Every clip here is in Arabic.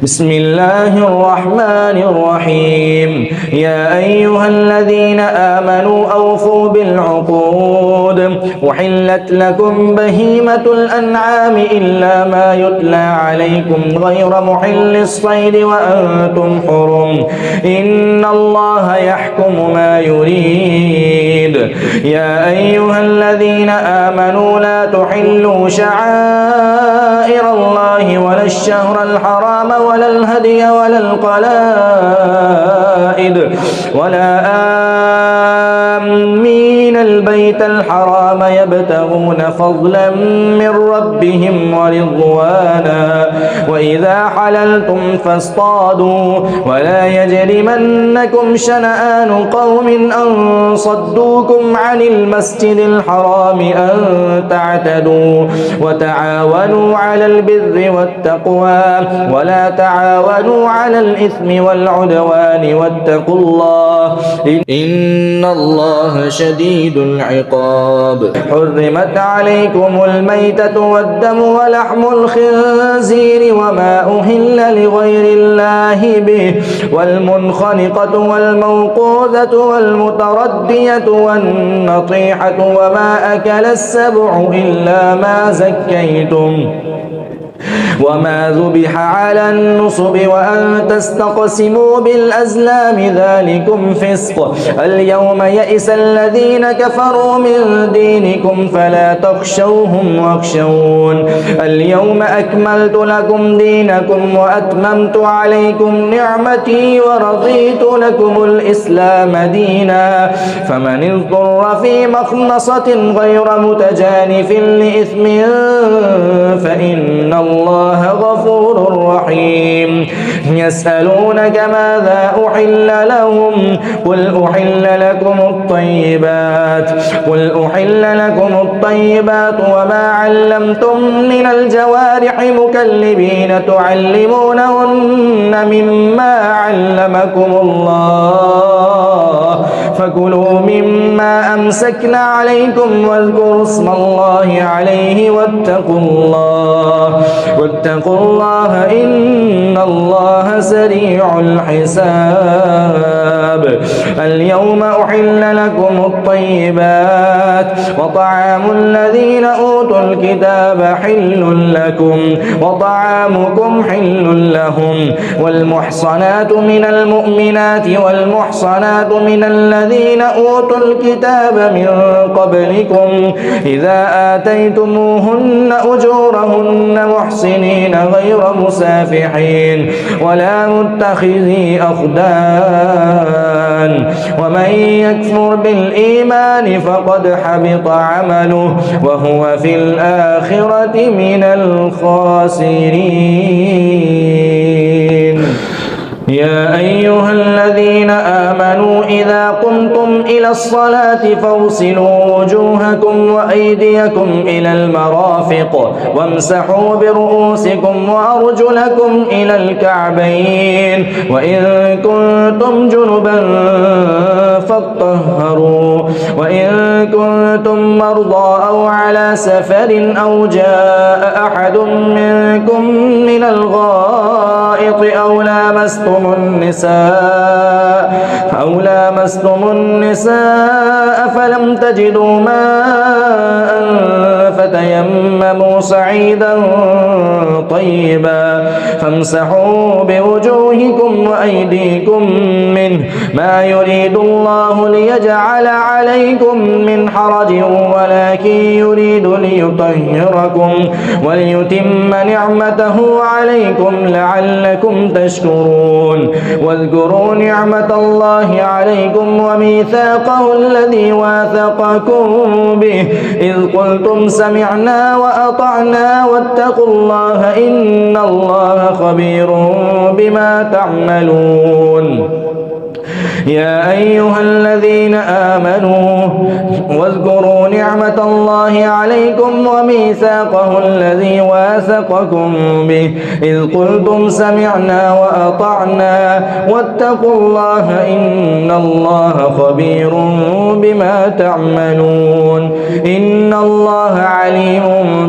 بسم الله الرحمن الرحيم يا أيها الذين آمنوا أوفوا بالعقود أحلت لكم بهيمة الأنعام إلا ما يتلى عليكم غير محل الصيد وأنتم حرم إن الله يحكم ما يريد يا أيها الذين آمنوا لا تحلوا شعائر الله ولا الشهر الحرام ولا الهدي ولا القلائد ولا آمين البيت الحرام يبتغون فضلا من ربهم ورضوانا وإذا حللتم فاصطادوا ولا يجرمنكم شنآن قوم أن صدوكم عن المسجد الحرام أن تعتدوا وتعاونوا على البر والتقوى ولا تعاونوا على الإثم والعدوان واتقوا الله إن الله شديد العقاب حرمت عليكم الميتة والدم ولحم الخنزير وما أهل لغير الله به والمنخنقة والموقوذة والمتردية والنطيحة وما أكل السبع إلا ما زكيتم وما ذبح على النصب وأن تستقسموا بالأزلام ذلكم فسق اليوم يئس الذين كفروا من دينكم فلا تخشوهم واخشون اليوم أكملت لكم دينكم وأتممت عليكم نعمتي ورضيت لكم الإسلام دينا فمن اضطر في مخنصة غير متجانف لإثم فإن الله غفور رحيم يسألونك ماذا أحل لهم قل أحل لكم الطيبات وما علمتم من الجوارح مكلبين تعلمونهن مما علمكم الله فكلوا مما أمسكنا عليكم واذكروا اسم الله عليه واتقوا الله إن الله سريع الحساب اليوم أحل لكم الطيبات وطعام الذين أوتوا الكتاب حل لكم وطعامكم حل لهم والمحصنات من المؤمنات والمحصنات من الذين أوتوا الكتاب من قبلكم إذا آتيتموهن أجورهن محصنين غير مسافحين ولا متخذي أخدان ومن يكفر بالإيمان فقد حبط عمله وهو في الآخرة من الخاسرين يا أيها الذين آمنوا إذا قمتم إلى الصلاة فاغسلوا وجوهكم وأيديكم إلى المرافق وامسحوا برؤوسكم وأرجلكم إلى الكعبين وإن كنتم جنبا فاطهروا وإن كنتم مرضى أو على سفر أو جاء أحد منكم من الغائط أو لامستم النساء فلم تجدوا ماء فتيمموا صعيدا طيبا فامسحوا بوجوهكم وأيديكم منه ما يريد الله ليجعل عليكم من حرج ولكن يريد ليطهركم وليتم نعمته عليكم لعلكم تشكرون واذكروا نعمة الله عليكم وميثاقه الذي واثقكم به إذ قلتم سمعنا وأطعنا واتقوا الله إن الله خبير بما تعملون يا أيها الذين آمنوا واذكروا نعمة الله عليكم وميثاقه الذي واثقكم به إذ قلتم سمعنا وأطعنا واتقوا الله إن الله خبير بما تعملون إن الله عليم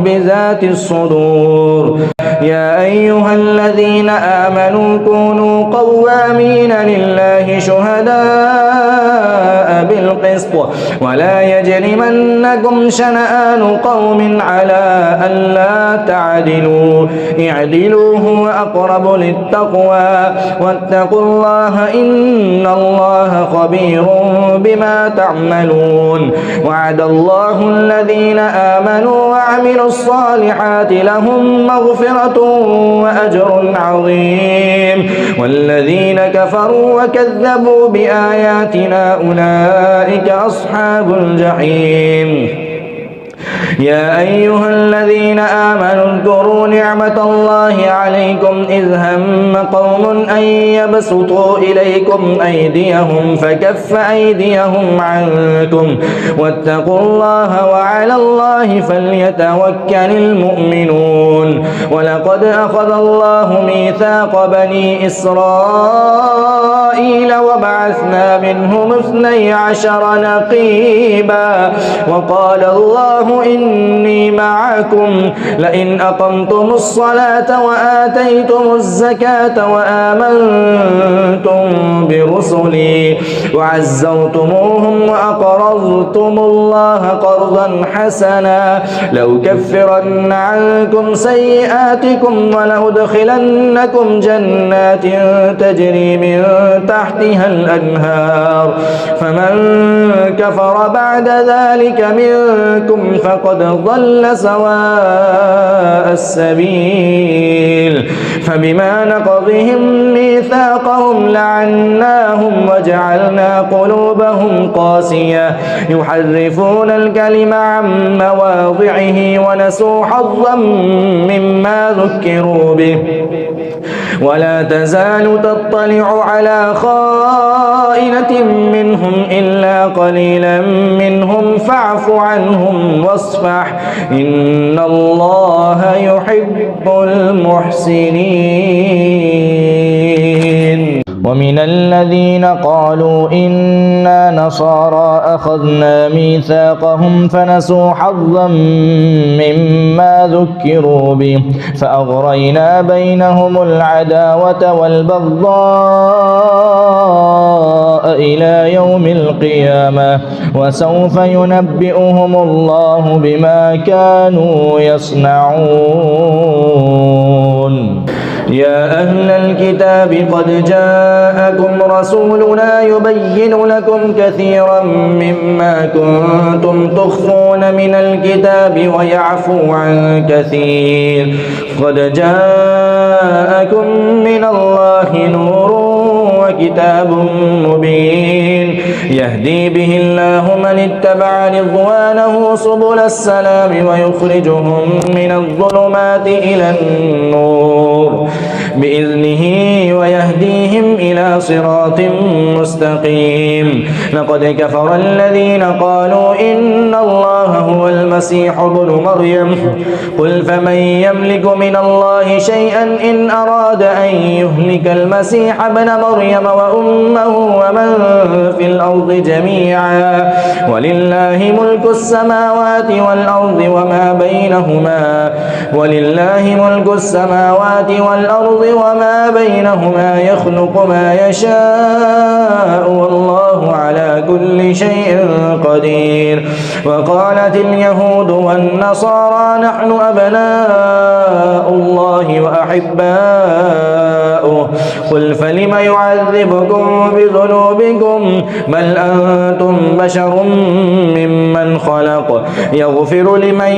بذات الصدور. يا أيها الذين آمنوا كونوا قوامين لله شهداء بالقسط ولا يجرمنكم شنآن قوم على ألا تعدلوا اعدلوا هو أقرب للتقوى واتقوا الله إن الله خبير بما تعملون. وعد الله الذين آمنوا وعملوا الصالحات لهم مغفرة وأجر عظيم والذين كفروا وكذبوا بآياتنا أولئك أصحاب الجحيم. يا أيها الذين آمنوا اذكروا نعمة الله عليكم إذ هم قوم أن يبسطوا إليكم أيديهم فكف أيديهم عنكم واتقوا الله وعلى الله فليتوكل المؤمنون. ولقد أخذ الله ميثاق بني إسرائيل وبعثنا منهم 12 نقيبا وقال الله إني معكم لئن أقمتم الصلاة وآتيتم الزكاة وآمنتم برسلي وعزرتموهم وأقرضتم الله قرضا حسنا لأكفرن عنكم سيئاتكم ولأدخلنكم جنات تجري من تحتها الأنهار فمن كفر بعد ذلك منكم فقد ضل سواء السبيل. فبما نقضهم ميثاقهم لعناهم وجعلنا قلوبهم قاسية يحرفون الكلم عن مواضعه ونسوا حظا مما ذكروا به ولا تزال تطلع على خائنة منهم إلا قليلا منهم فاعف عنهم واصفح إن الله يحب المحسنين. ومن الذين قالوا إنا نصارى أخذنا ميثاقهم فنسوا حظا مما ذكروا به فأغرينا بينهم العداوة والبغضاء إلى يوم القيامة وسوف ينبئهم الله بما كانوا يصنعون. يا أهل الكتاب قد جاءكم رسولنا يبين لكم كثيرا مما كنتم تخفون من الكتاب ويعفو عن كثير قد جاءكم من الله نور وكتاب مبين يهدي به الله من اتبع رضوانه سبل السلام ويخرجهم من الظلمات إلى النور بإذنه ويهديهم إلى صراط مستقيم. لقد كفر الذين قالوا إن الله هو المسيح ابن مريم قل فمن يملك من الله شيئا إن أراد أن يهلك المسيح ابن مريم وأمه ومن في الأرض جميعا ولله ملك السماوات والأرض وما بينهما يخلق ما يشاء والله على كل شيء قدير. وقالت اليهود والنصارى نحن أبناء الله وأحباؤه قل فلم يعذبكم بذنوبكم بل أنتم بشر ممن خلق يغفر لمن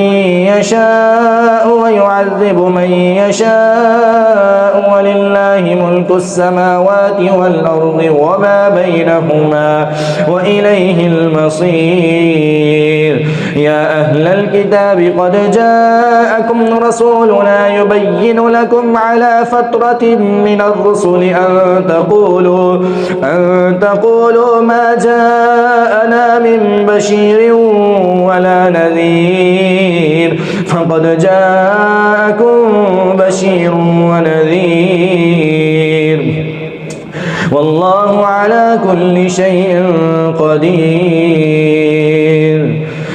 يشاء ويعذب من يشاء ولله ملك ملك السماوات والأرض وما بينهما وإليه المصير. يا أهل الكتاب قد جاءكم رسولنا يبين لكم على فترة من الرسل أن تقولوا ما جاءنا من بشير ولا نذير، فقد جاءكم بشير ونذير والله على كل شيء قدير.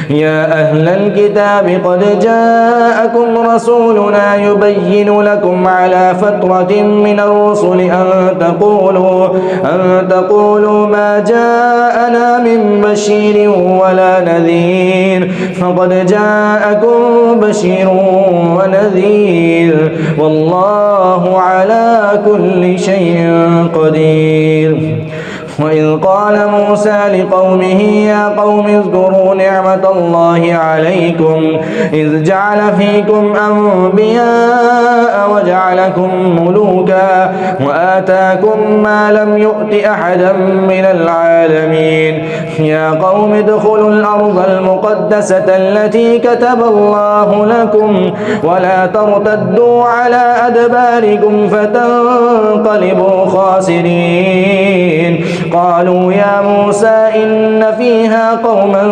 يا أهل الكتاب قد جاءكم رسولنا يبين لكم على فترة من الرسل أن تقولوا ما جاءنا من بشير ولا نذير، فقد جاءكم بشير ونذير والله على كل شيء قدير. وإذ قال موسى لقومه يا قوم اذكروا نعمة الله عليكم إذ جعل فيكم أنبياء وجعلكم ملوكا وآتاكم ما لم يؤت أحدا من العالمين. يا قوم ادخلوا الأرض المقدسة التي كتب الله لكم ولا ترتدوا على أدباركم فتنقلبوا خاسرين. قالوا يا موسى إن فيها قوما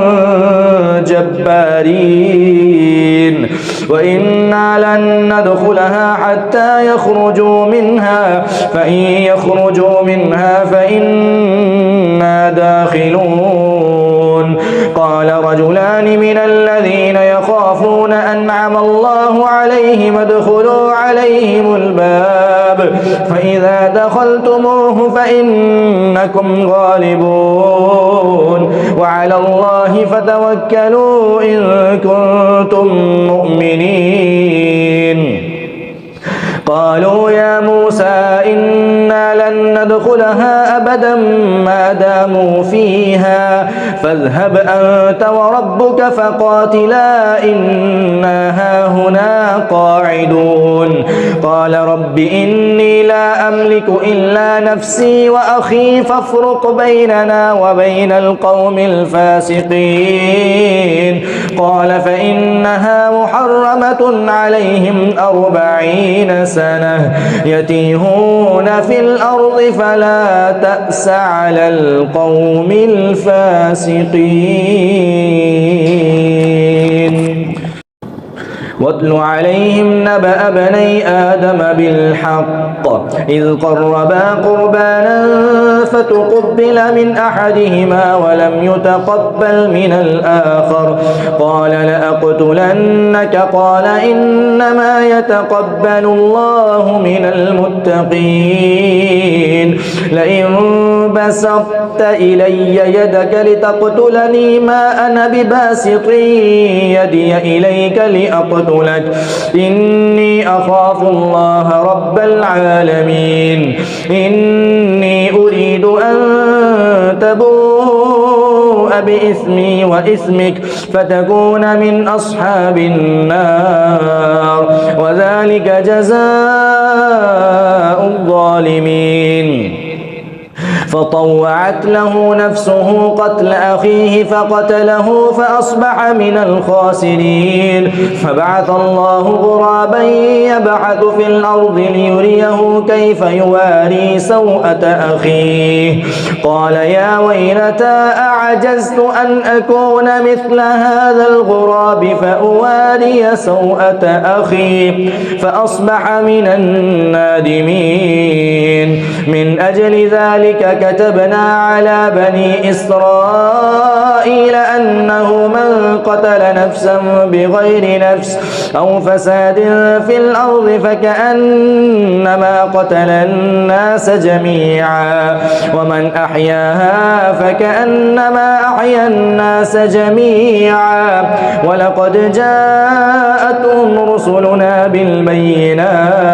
جبارين وإنا لن ندخلها حتى يخرجوا منها فإن يخرجوا منها فإنا داخلون. قال رجلان من الذين يخافون أنعم الله عليهم ادخلوا عليهم الباب فإذا دخلتموه فإنكم غالبون وعلى الله فتوكلوا إن كنتم مؤمنين. قالوا يا موسى إنا لن ندخلها أبدا ما داموا فيها فاذهب أنت وربك فقاتلا إنا هاهنا قاعدون. قال رب إني لا أملك إلا نفسي وأخي فافرق بيننا وبين القوم الفاسقين. قال فإنها محرمة عليهم 40 سنة يتيهون في الأرض فلا تأس على القوم الفاسقين. واتل عليهم نبأ بني آدم بالحق إذ قربا قربانا فتقبل من أحدهما ولم يتقبل من الآخر قال لأقتلنك قال إنما يتقبل الله من المتقين. لئن بسطت إلي يدك لتقتلني ما أنا بباسط يدي إليك لأقتلك إني أخاف الله رب العالمين. إني أريد أن تبوء بإثمي وإثمك فتكون من أصحاب النار وذلك جزاء الظالمين. فطوعت له نفسه قتل أخيه فقتله فأصبح من الخاسرين. فبعث الله غرابا يبحث في الأرض ليريه كيف يواري سوءة أخيه قال يا ويلتى أعجزت أن أكون مثل هذا الغراب فأواري سوءة أخي فأصبح من النادمين. من أجل ذلك كتبنا على بني إسرائيل أنه من قتل نفسا بغير نفس أو فساد في الأرض فكأنما قتل الناس جميعا ومن أحياها فكأنما أحيا الناس جميعا ولقد جاءتهم رسلنا بالبينات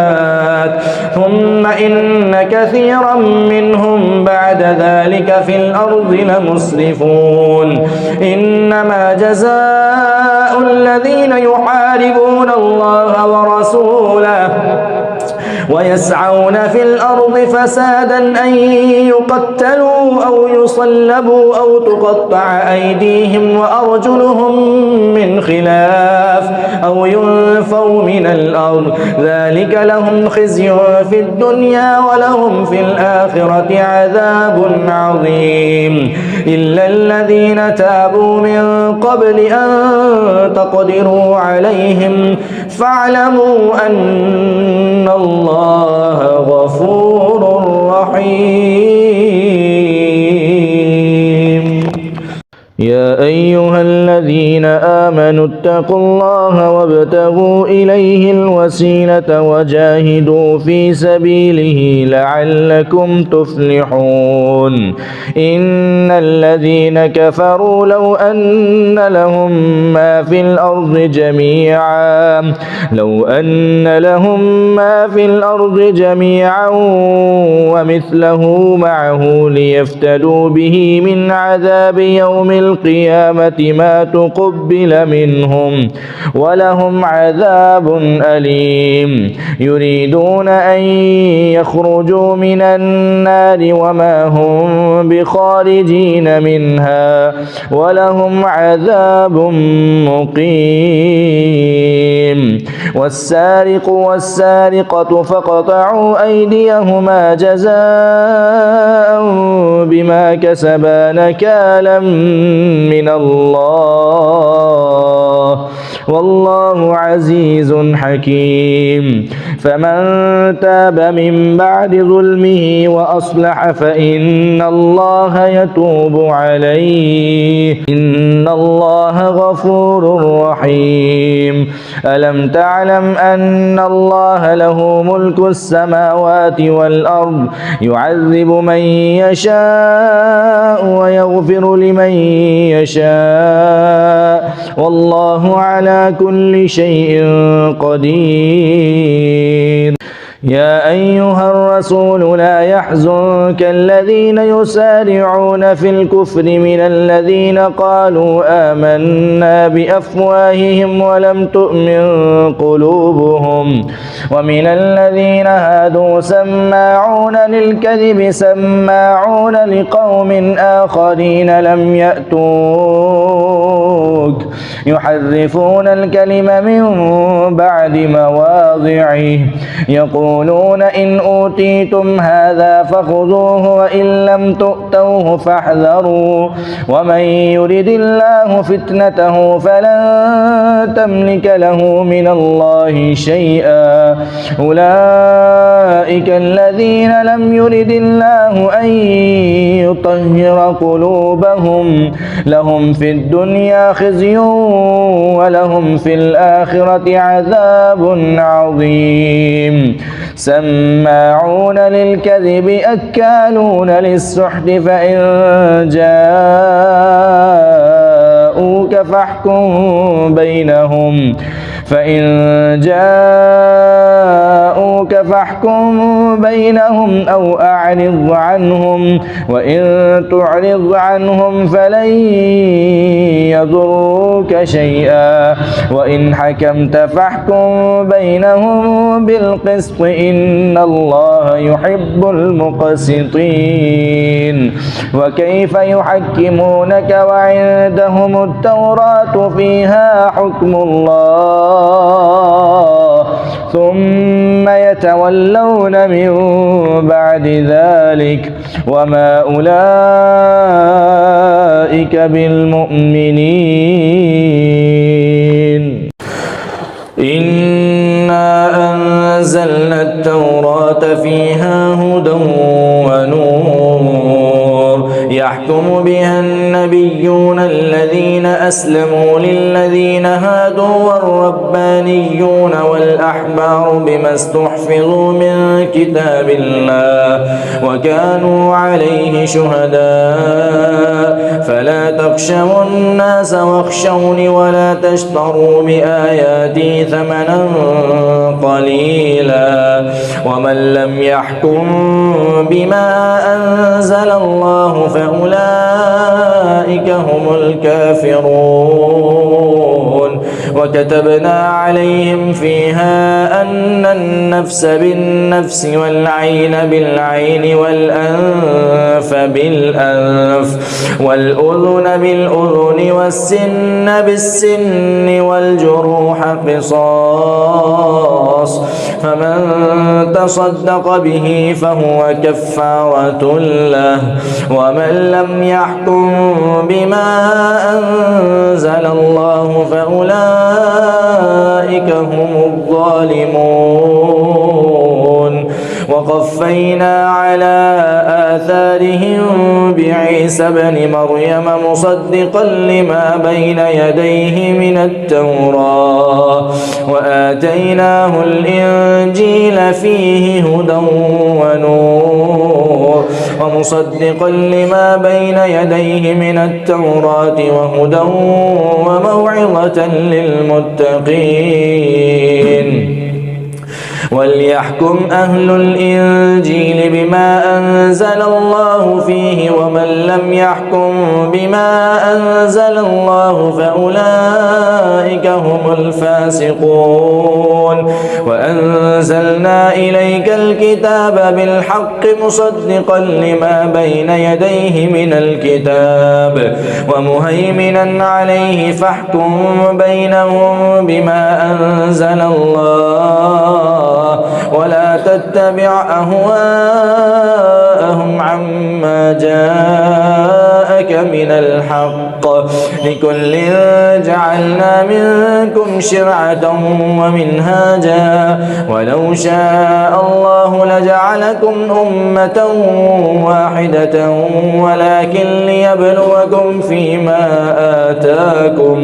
ثم إن كثيرا منهم بعد ذلك في الأرض لمسرفون. إنما جزاء الذين يحاربون الله ويسعون في الأرض فسادا أن يقتلوا أو يصلبوا أو تقطع أيديهم وأرجلهم من خلاف أو ينفوا من الأرض ذلك لهم خزي في الدنيا ولهم في الآخرة عذاب عظيم إلا الذين تابوا من قبل أن تقدروا عليهم فاعلموا أن الله غفور رحيم. يا أيها الذين آمنوا اتقوا الله وابتغوا إليه الوسيلة وجاهدوا في سبيله لعلكم تفلحون. إن الذين كفروا لو أن لهم ما في الأرض جميعا ومثله معه ليفتدوا به من عذاب يوم القيامة ما تقبل منهم ولهم عذاب أليم. يريدون أن يخرجوا من النار وما هم بخارجين منها ولهم عذاب مقيم. والسارق والسارقة فاقطعوا أيديهما جزاء بما كسبا نكالا من الله والله عزيز حكيم. فمن تاب من بعد ظلمه وأصلح فإن الله يتوب عليه إن الله غفور رحيم. ألم تعلم أن الله له ملك السماوات والأرض يعذب من يشاء ويغفر لمن يشاء والله على كل شيء قدير. يا أيها الرسول لا يحزنك الذين يسارعون في الكفر من الذين قالوا آمنا بأفواههم ولم تؤمن قلوبهم ومن الذين هادوا سماعون للكذب سماعون لقوم آخرين لم يأتوك يحرفون الكلم من بعد مواضعه يقولون إن أوتيتم هذا فخذوه وإن لم تؤتوه فاحذروا ومن يرد الله فتنته فلن تملك له من الله شيئا. أولئك الذين لم يرد الله أن يطهر قلوبهم لهم في الدنيا خزي ولهم في الآخرة عذاب عظيم. سماعون للكذب أكالون للسحت فإن جاءوك فاحكم بينهم أو أعرض عنهم وإن تعرض عنهم فلن يضروك شيئا وإن حكمت فاحكم بينهم بالقسط إن الله يحب المقسطين. وكيف يحكمونك وعندهم التوراة فيها حكم الله ثم يتولون من بعد ذلك وما أولئك بالمؤمنين. إنا أنزلنا التوراة فيها هدى ونور يحكم بها النبيون الذين أسلموا للذين هادوا والربانيون والأحبار بما استحفظوا من كتاب الله وكانوا عليه شهداء فلا تخشوا الناس واخشوني ولا تشتروا بآياتي ثمنا قليلا ومن لم يحكم بما أنزل الله فأولئك هم الكافرون. وكتبنا عليهم فيها أن النفس بالنفس والعين بالعين والأنف بالأنف والأذن بالأذن والسن بالسن والجروح قصاص، فمن تصدق به فهو كفارة له، ومن لم يحكم بما أنزل الله فأولئك هم الظالمون. وقفينا على آثارهم بعيسى بن مريم مصدقا لما بين يديه من التوراة، وآتيناه الإنجيل فيه هدى ونور، ومصدقا لما بين يديه من التوراة وهدى وموعظة للمتقين. وليحكم أهل الإنجيل بما أنزل الله فيه، ومن لم يحكم بما أنزل الله فأولئك هم الفاسقون. وأنزلنا إليك الكتاب بالحق مصدقا لما بين يديه من الكتاب ومهيمنا عليه، فاحكم بينهم بما أنزل الله، ولا تتبع أهواءهم عما جاءك من الحق، لكل جعلنا منكم شرعة ومنهاجا، ولو شاء الله لجعلكم أمة واحدة ولكن ليبلوكم فيما آتاكم،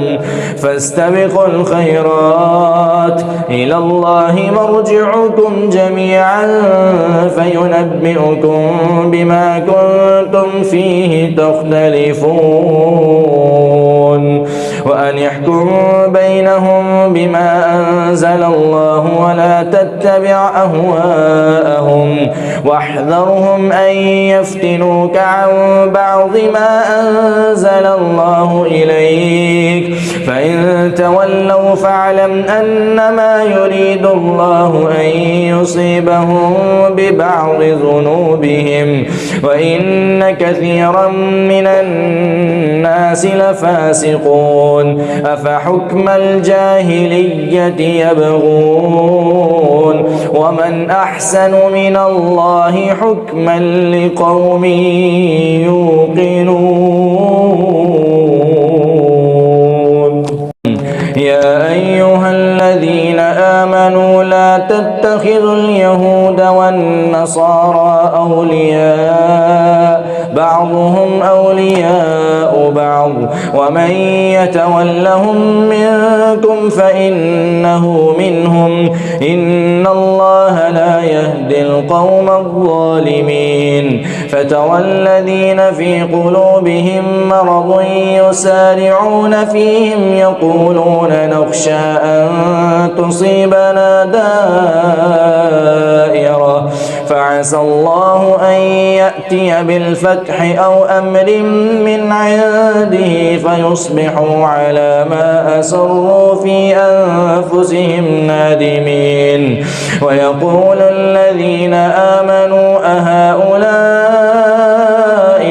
فاستبقوا الخيرات، إلى الله مرجعكم جميعا فينبئكم بما كنتم فيه تختلفون. وأن يحكم بينهم بما أنزل الله ولا تتبع أهواءهم، واحذرهم أن يفتنوك عن بعض ما أنزل الله إليك، فإن تولوا فاعلم أنما يريد الله أن يصيبهم ببعض ذنوبهم، وإن كثيرا من الناس لفاسقون. أفحكم الجاهلية يبغون، ومن أحسن من الله حكما لقوم يوقنون. يا أيها الذين آمنوا لا تتخذوا اليهود والنصارى أولياء، بعضهم أولياء بعض، ومن يتولهم منكم فإنه منهم، إن الله لا يهدي القوم الظالمين. فترى الذين في قلوبهم مرض يسارعون فيهم يقولون نخشى أن تصيبنا دائرة، فعسى الله أن يأتي بالفتح أو أمر من عنده فيصبحوا على ما أسروا في أنفسهم نادمين. ويقول الذين آمنوا أهؤلاء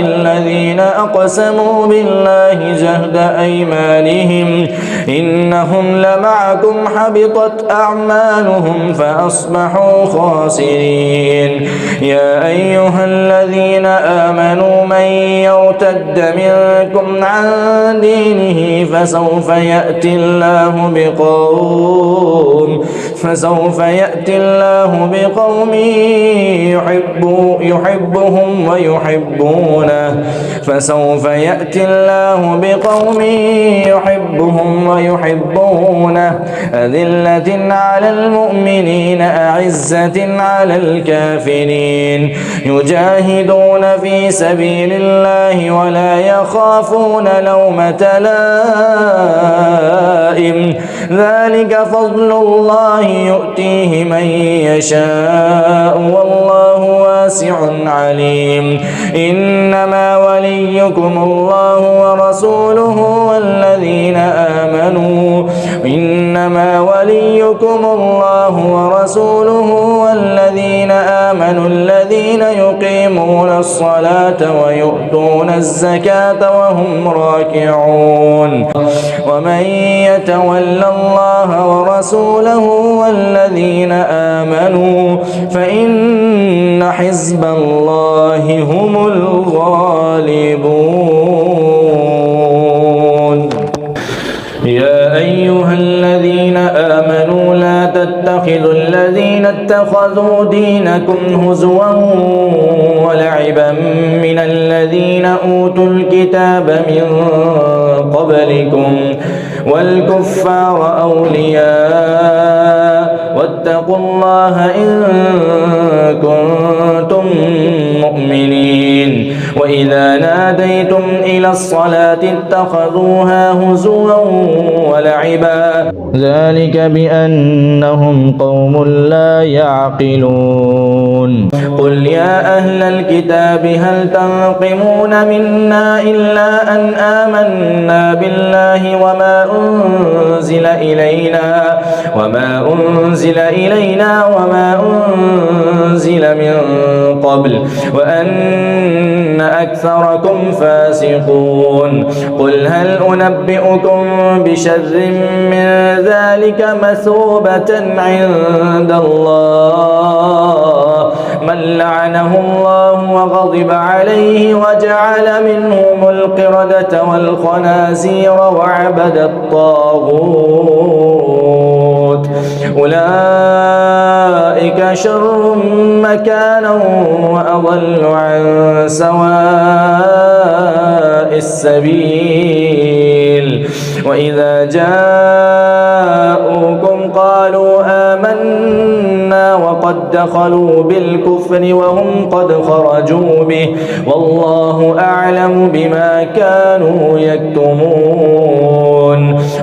الذين أقسموا بالله جهد أيمانهم إنهم لمعكم حبطت أعمالهم فأصبحوا خاسرين. يا أيها الذين آمنوا من يرتد منكم عن دينه فسوف يأتي الله بقوم يحبهم ويحبونه أذلة على المؤمنين أعزة على الكافرين يجاهدون في سبيل الله ولا يخافون لومة لائم ذلك فضل الله يؤتيه من يشاء والله واسع عليم. إنما وليكم الله ورسوله والذين إنما وليكم الله ورسوله والذين آمنوا الذين يقيمون الصلاة ويؤتون الزكاة وهم راكعون ومن يتول الله ورسوله والذين آمنوا فإن حزب الله هم الغالبون. يا أيها الذين آمنوا لا تتخذوا الذين اتخذوا دينكم هزوا ولعبا من الذين أوتوا الكتاب من قبلكم والكفار أولياء واتقوا الله إن كنتم مؤمنين. وإذا ناديتم إلى الصلاة اتخذوها هزوا ولعبا ذلك بأنهم قوم لا يعقلون. قل يا أهل الكتاب هل تنقمون منا إلا أن آمنا بالله وما أنزل إلينا وما أنزل من قبل وأن أكثركم فاسقون. قل هل أنبئكم بشر من ذلك مثوبة عند الله من لعنه الله وغضب عليه وجعل منهم القردة والخنازير وعبد الطاغوت أولئك شر مكانا وأضل عن سواء السبيل. وإذا جاءوكم قالوا آمنا وقد دخلوا بالكفر وهم قد خرجوا به والله أعلم بما كانوا يكتمون.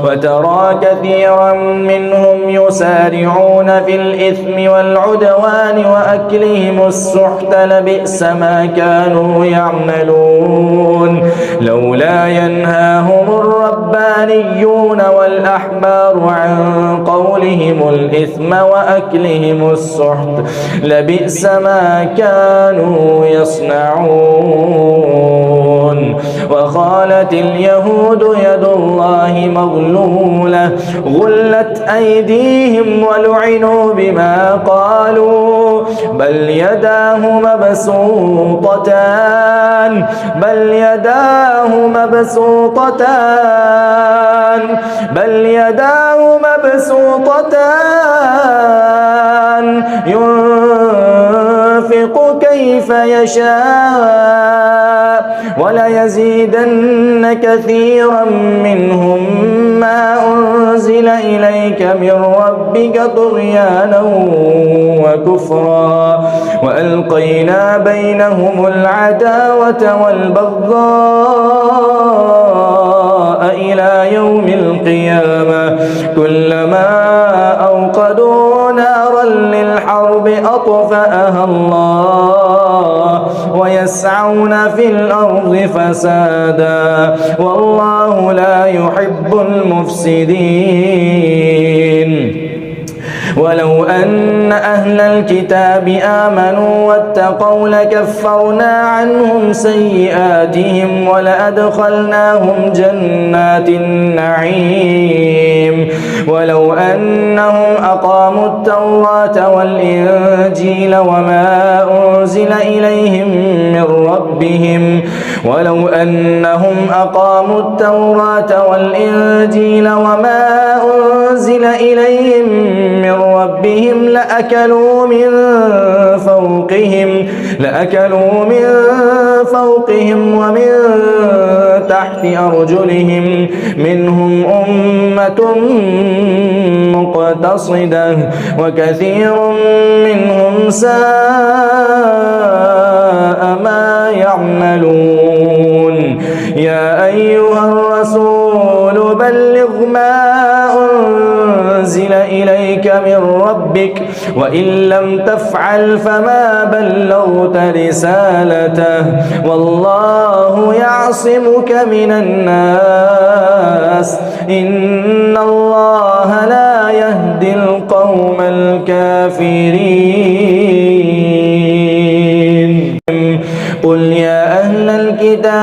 وترى كثيرا منهم يسارعون في الإثم والعدوان وأكلهم السحت لبئس ما كانوا يعملون. لولا ينهاهم الربانيون والأحبار عن قولهم الإثم وأكلهم السحت لبئس ما كانوا يصنعون. وقالت اليهود يد الله مغلولة غلت أيديهم ولعنوا بما قالوا بل يداه مبسوطتان ينفق كيف يشاء وليزيدن كثيرا منهم ما أنزل إليك من ربك طغيانا وكفرا وألقينا بينهم العداوة والبغضاء إلى يوم القيامة كلما أوقدوا نارا للحرب أطفأها الله ويسعون في الأرض فسادا والله لا يحب المفسدين. ولو أن أهل الكتاب آمنوا واتقوا لكفرنا عنهم سيئاتهم ولأدخلناهم جنات النعيم. ولو أنهم أقاموا التوراة والإنجيل وما أنزل إليهم من ربهم لأكلوا من فوقهم ومن تحت أرجلهم منهم أمة مقتصدة وكثير منهم ساء ما يعملون. يا أيها الرسول بلغ ما أنزل إليك من ربك وإن لم تفعل فما بلغت رسالته والله يعصمك من الناس إن الله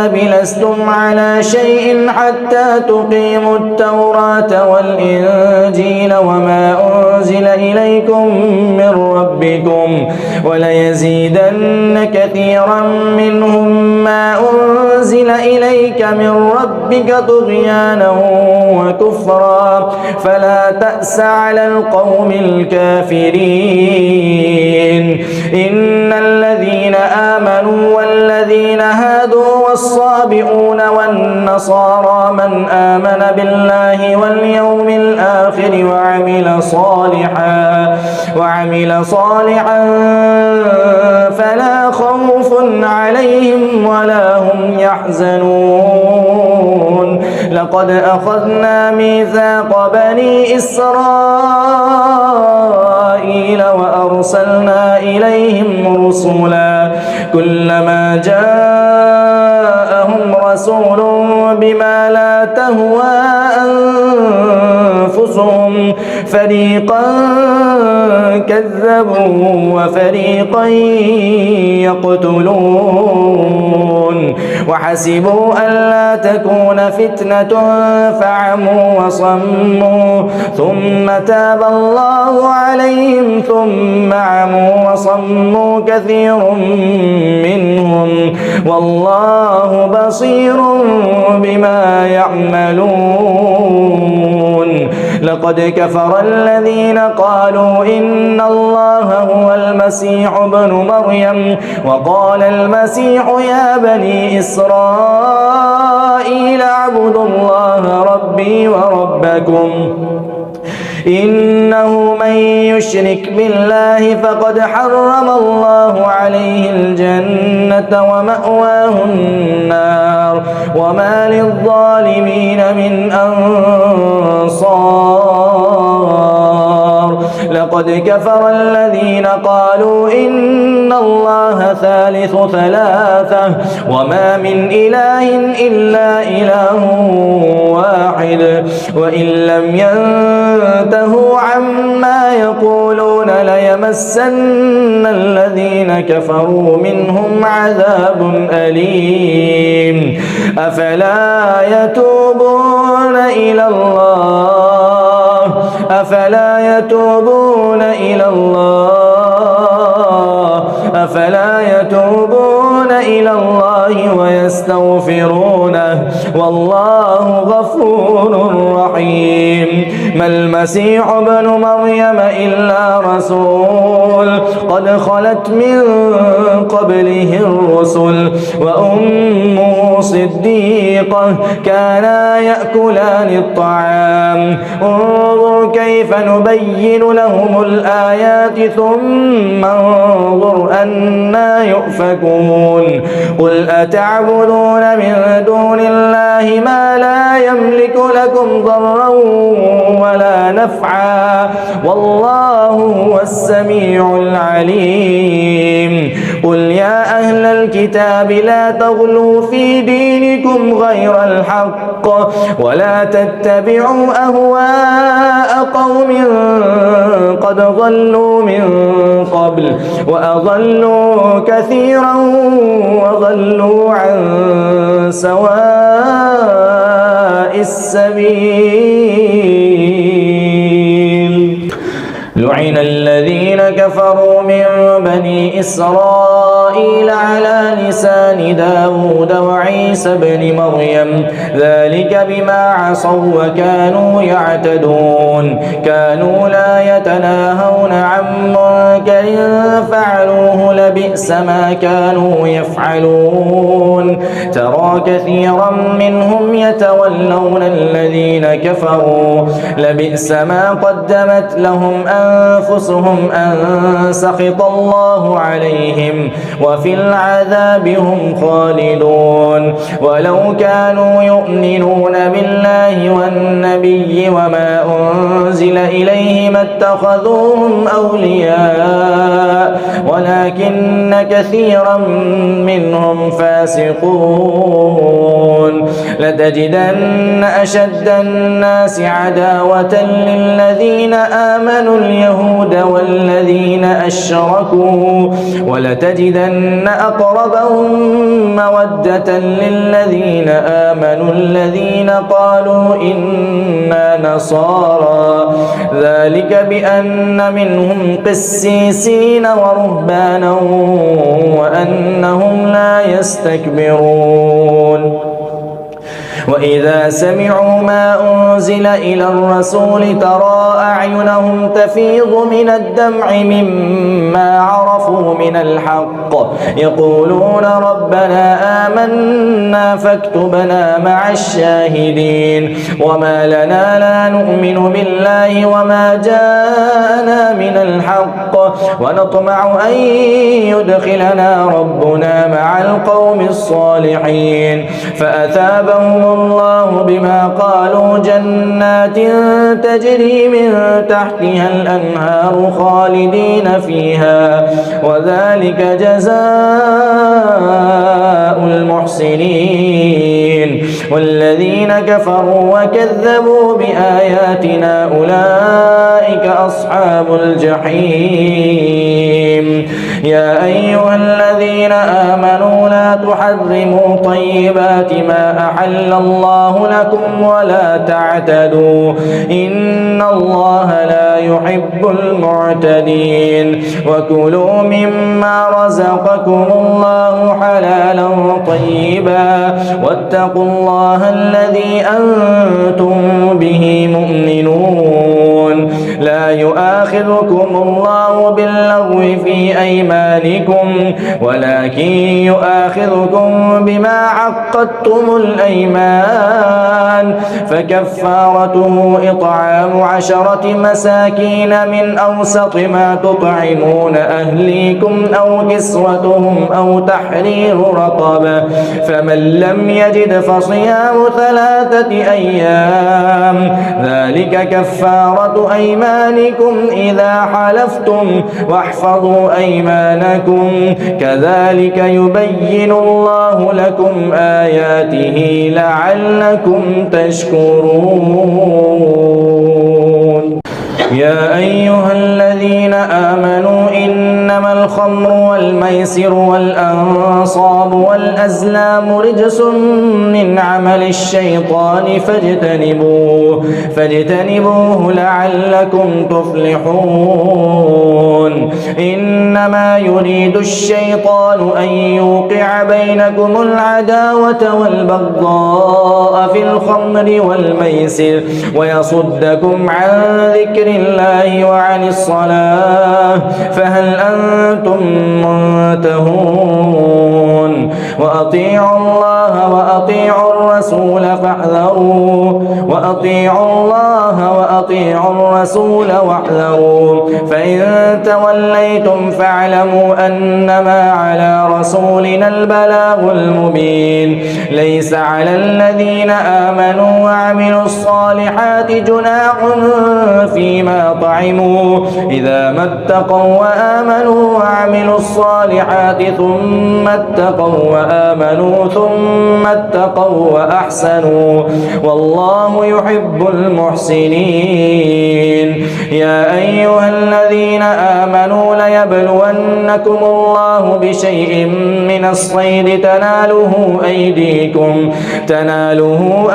الكتاب لستم على شيء حتى تقيموا التوراة والإنجيل وما أنزل إليكم من ربكم وليزيدن كثيرا منهم ما أنزل إليك من ربك طغيانا وكفرا فلا تأس على القوم الكافرين. إن الذين آمنوا والذين هادوا والصابئون والنصارى من آمن بالله واليوم الآخر وعمل صالحا فلا خوف عليهم ولا هم يحزنون. لقد أخذنا ميثاق بني إسرائيل وأرسلنا إليهم رسلا كلما جاءهم رسول بما لا تهوى أنفسهم فريقا كذبوا وفريقا يقتلون وحسبوا ألا تكون فتنة فعموا وصموا ثم تاب الله عليهم ثم عموا وصموا كثير منهم والله بصير بما يعملون. لقد كفر الذين قالوا إن الله هو المسيح ابن مريم وقال المسيح يا بني إسرائيل اعبدوا الله ربي وربكم إنه من يشرك بالله فقد حرم الله عليه الجنة ومأواه النار وما للظالمين من أنصار. لقد كفر الذين قالوا إن الله ثالث ثلاثة وما من إله إلا إله واحد وإن لم ينتهوا عما يقولون ليمسن الذين كفروا منهم عذاب أليم. أفلا يتوبون إلى الله ويستغفرونه والله غفور رحيم. ما المسيح ابن مريم إلا رسول قد خلت من قبله الرسل وأمه صديقة كانا يأكلان الطعام انظر كيف نبين لهم الآيات ثم انظر أنا يؤفكون. قل أتعبدون من دون الله ما لا يملك لكم ضرا ولا نفعا والله هو السميع العليم. قل يا أهل الكتاب لا تغلوا في دينكم غير الحق ولا تتبعوا أهواء قوم قد ضلوا من قبل وأضلوا كثيرا وضلوا عن سواء السبيل. لعن الذين كفروا من بني إسرائيل على لسان داود وعيسى بن مريم ذلك بما عصوا وكانوا يعتدون كانوا لا يتناهون عن منكر فعلوه لبئس ما كانوا يفعلون. ترى كثيرا منهم يتولون الذين كفروا لبئس ما قدمت لهم أنفسهم أن سخط الله عليهم وفي العذاب هم خالدون. ولو كانوا يؤمنون بالله والنبي وما أنزل إليه ما اتخذوهم أولياء ولكن كثيرا منهم فاسقون. لتجدن أشد الناس عداوة للذين آمنوا اليهود والذين أشركوا ولتجدن لتجدن أقربهم مودة للذين آمنوا الذين قالوا إنا نصارى ذلك بأن منهم قسيسين ورهبانا وأنهم لا يستكبرون وإذا سمعوا ما أنزل إلى الرسول ترى أعينهم تفيض من الدمع مما عرفوا من الحق يقولون ربنا آمنا فاكتبنا مع الشاهدين وما لنا لا نؤمن بالله وما جاءنا من الحق ونطمع أن يدخلنا ربنا مع القوم الصالحين فأثابهم الله بما قالوا جنات تجري من تحتها الأنهار خالدين فيها وذلك جزاء المحسنين والذين كفروا وكذبوا بآياتنا أولئك أصحاب الجحيم يا أيها الذين آمنوا لا تحرموا طيبات ما أحل الله لكم ولا تعتدوا إن الله لا يحب المعتدين وكلوا مما رزقكم الله حلالا طيبا واتقوا الله الذي أنتم به مؤمنون لا يؤاخذكم الله باللغو في أيمانكم ولكن يؤاخذكم بما عقدتم الأيمان فكفارته إطعام 10 مساكين من أوسط ما تطعمون أهليكم أو كسوتهم أو تحرير رقبة فمن لم يجد فصيام 3 أيام ذلك كفارة أيمانكم إذا حلفتم واحفظوا أيمانكم كذلك يبين الله لكم آياته لعلكم تشكرون يا أيها الذين آمنوا إنما الخمر والميسر والأنصاب والأزلام رجس من عمل الشيطان فاجتنبوه لعلكم تفلحون إنما يريد الشيطان أن يوقع بينكم العداوة والبغضاء في الخمر والميسر ويصدكم عن ذكر الله وعن الصلاة فهل أنتم منتهون وأطيعوا الله وأطيعوا الرسول فاحذروا فإن توليتم فاعلموا أنما على رسولنا البلاغ المبين ليس على الذين آمنوا وعملوا الصالحات جناح فيما طعموا إذا ما اتقوا وآمنوا وعملوا الصالحات ثم اتقوا وآمنوا ثم اتقوا وأحسنوا والله يحب المحسنين يا أيها الذين آمنوا ليبلونكم الله بشيء من الصيد تناله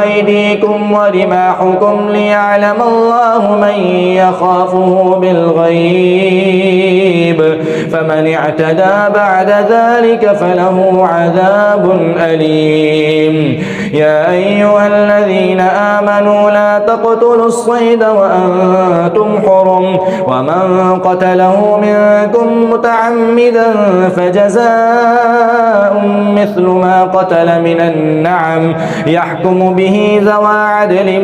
أيديكم ورماحكم ليعلم الله من يخافه بالغيب فمن اعتدى بعد ذلك فله عذاب أليم يا أيها الذين آمنوا لا تقتلوا الصيد وأنتم حرم ومن قتله منكم متعمدا فجزاء مثل ما قتل من النعم يحكم به ذوى عدل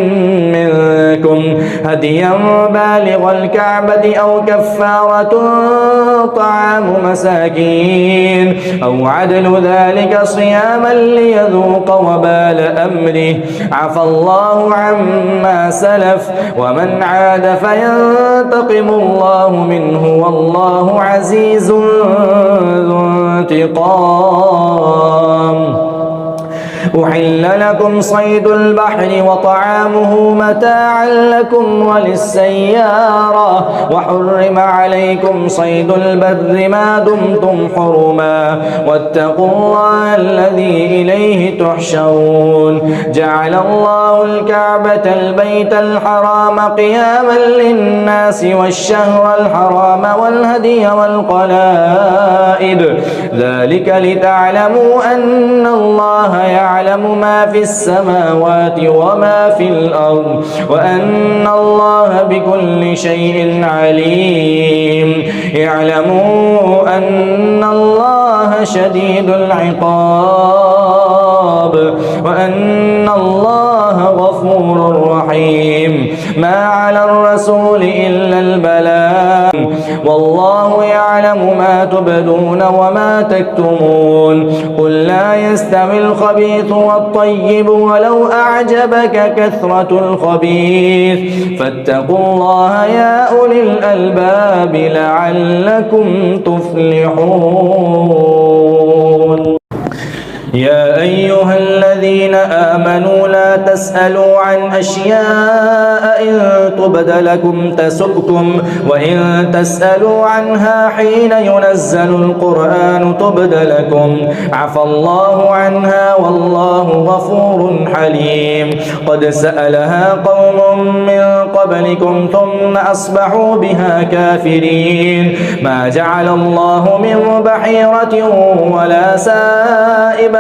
منكم هديا بالغ الكعبة أو كفارة طعام مساكين أو عدل ذلك صياما ليذوق وبال أمره عفى الله عما سلف ومن عاد فينتقم الله منه والله عزيز ذو انتقام أحل لكم صيد البحر وطعامه متاعا لكم وللسيارة وحرم عليكم صيد البر ما دمتم حرما واتقوا الله الذي إليه تحشرون جعل الله الكعبة البيت الحرام قياما للناس والشهر الحرام والهدي والقلائد ذلك لتعلموا أن الله يعلم ما في السماوات وما في الأرض وأن الله بكل شيء عليم اعلموا أن الله شديد العقاب وأن الله غفور رحيم ما على الرسول إلا البلاغ والله يعلم ما تبدون وما تكتمون قل لا يستوي الخبيث والطيب ولو أعجبك كثرة الخبيث فاتقوا الله يا أولي الألباب لعلكم تفلحون يا أيها الذين آمنوا لا تسألوا عن أشياء إن تبد لكم تسؤكم وإن تسألوا عنها حين ينزل القرآن تبد لكم عفى الله عنها والله غفور حليم قد سألها قوم من قبلكم ثم أصبحوا بها كافرين ما جعل الله من بحيرة ولا سائبة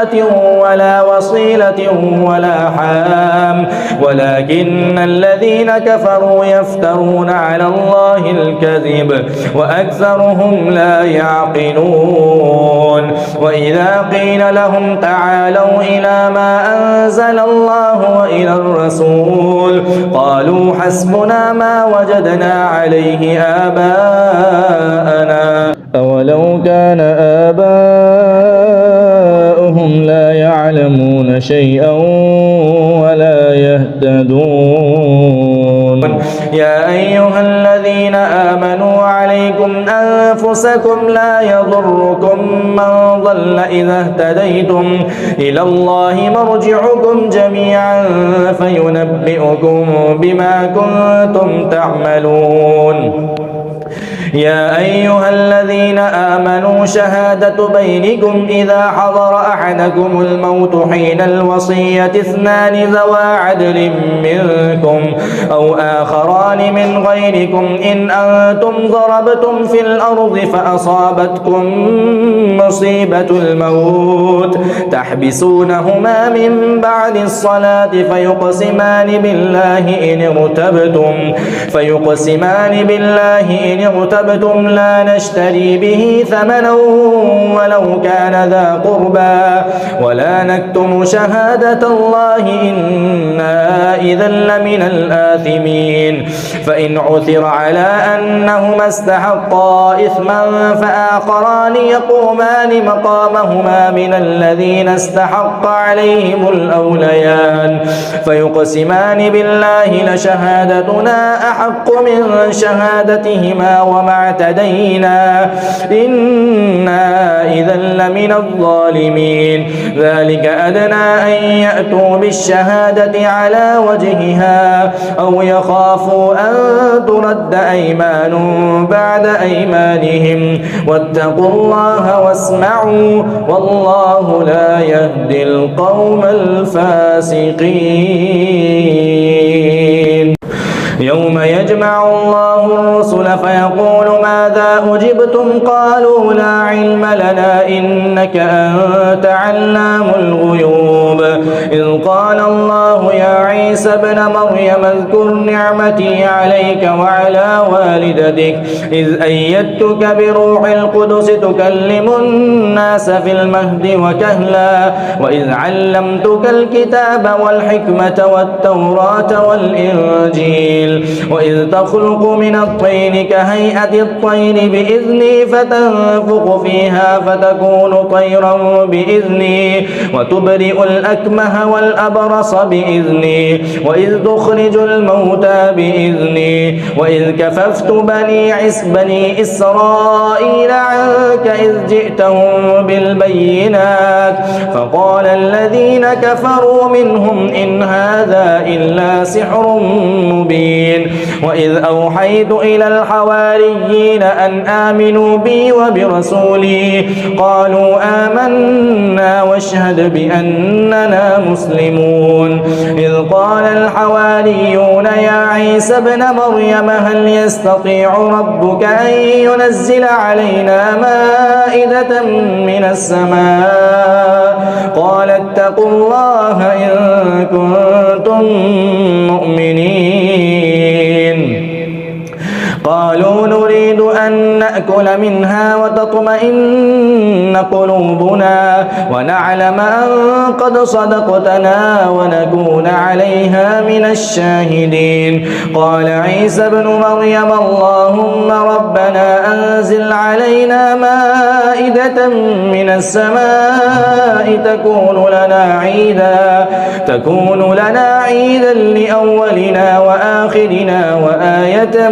ولا وصيلة ولا حام ولكن الذين كفروا يفترون على الله الكذب وأكثرهم لا يعقلون وإذا قيل لهم تعالوا إلى ما أنزل الله وإلى الرسول قالوا حسبنا ما وجدنا عليه آباءنا أولو كان آباؤهم لا يعلمون شيئا ولا يهتدون يا أيها الذين آمنوا عليكم أنفسكم لا يضركم من ضل إذا اهتديتم إلى الله مرجعكم جميعا فينبئكم بما كنتم تعملون يا أيها الذين آمنوا شهادة بينكم إذا حضر أحدكم الموت حين الوصية اثنان ذوى عدل منكم أو آخران من غيركم إن أنتم ضربتم في الأرض فأصابتكم مصيبة الموت تحبسونهما من بعد الصلاة فيقسمان بالله إن ارتبتم لا نشتري به ثمنا ولو كان ذا قربى ولا نكتم شهادة الله إنا إذا لمن الآثمين فإن عثر على أنهما استحقا إثما فآخران يقومان مقامهما من الذين استحق عليهم الأوليان فيقسمان بالله لشهادتنا أحق من شهادتهما وما اعتدينا إنا إذا لمن الظالمين ذلك أدنى أن يأتوا بالشهادة على وجهها أو يخافوا أن ترد أيمان بعد أيمانهم واتقوا الله واسمعوا والله لا يهدي القوم الفاسقين يوم يجمع الله الرسل فيقول ماذا أجبتم قالوا لا علم لنا إنك أنت علام الغيوب إذ قال الله يا عيسى ابن مريم اذكر نعمتي عليك وعلى والدتك إذ أيدتك بروح القدس تكلم الناس في المهد وكهلا وإذ علمتك الكتاب والحكمة والتوراة والإنجيل وإذ تخلق من الطين كهيئة الطير بإذني فتنفخ فيها فتكون طيرا بإذني وتبرئ الأكمه والأبرص بإذني وإذ تخرج الموتى بإذني وإذ كففت بني إسرائيل عنك إذ جئتهم بالبينات الآيات فقال الذين كفروا منهم إن هذا إلا سحر مبين وإذ أوحيت إلى الحواريين أن آمنوا بي وبرسولي قالوا آمنا واشهد بأننا مسلمون إذ قال الحواريون يا عيسى ابن مريم هل يستطيع ربك أن ينزل علينا مائدة من السماء قال اتقوا الله إن كنتم مؤمنين قالوا نريد أن نأكل منها وتطمئن قلوبنا ونعلم أن قد صدقتنا ونكون عليها من الشاهدين قال عيسى ابن مريم اللهم ربنا أنزل علينا مائدة من السماء تكون لنا عيدا لأولنا وآخرنا وآية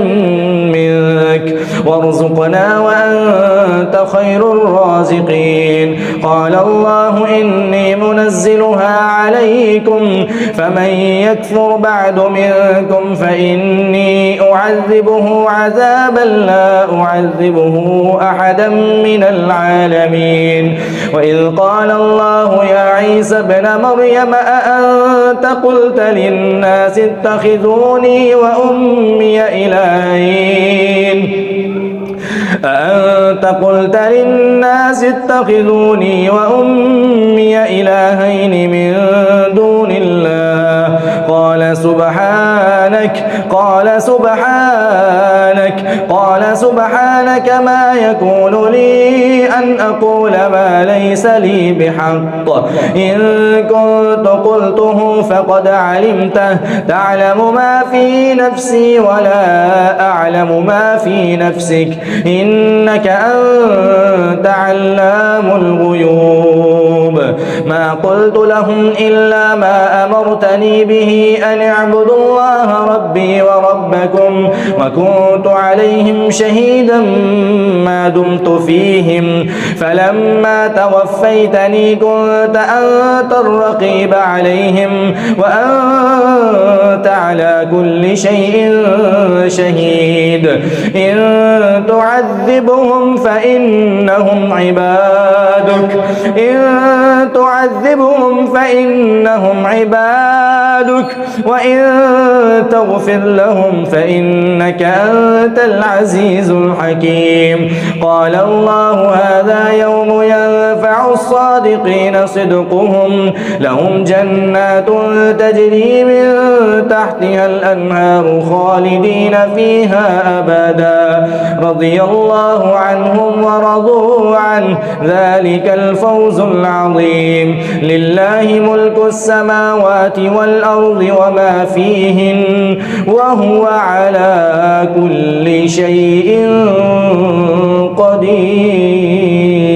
منك وارزقنا وأنت خير الرازقين قال الله إني منزلها عليكم فمن يكفر بعد منكم فإني أعذبه عذابا لا أعذبه أحدا من العالمين وإذ قال الله يا عيسى ابن مريم أأنت قلت للناس اتخذوني وأمي إلهين أأنت قلت للناس اتخذوني وأمي إلهين من دون الله قال سبحانك ما يكون لي أن أقول ما ليس لي بحق إن كنت قلته فقد علمته تعلم ما في نفسي ولا أعلم ما في نفسك إنك أنت علام الغيوب ما قلت لهم إلا ما أمرتني به أن اعبدوا الله ربي وربكم وكنت عليهم شهيدا ما دمت فيهم فلما توفيتني كنت أنت الرقيب عليهم وأنت على كل شيء شهيد إن تعذبهم فإنهم عبادك وإن تغفر لهم فإنك أنت العزيز الحكيم قال الله هذا يوم ينفع الصادقين صدقهم لهم جنات تجري من تحتها الأنهار خالدين فيها أبدا رضي الله عنهم ورضوا عنه ذلك الفوز العظيم لله ملك السماوات والأرض وما فيهن وهو على كل شيء قدير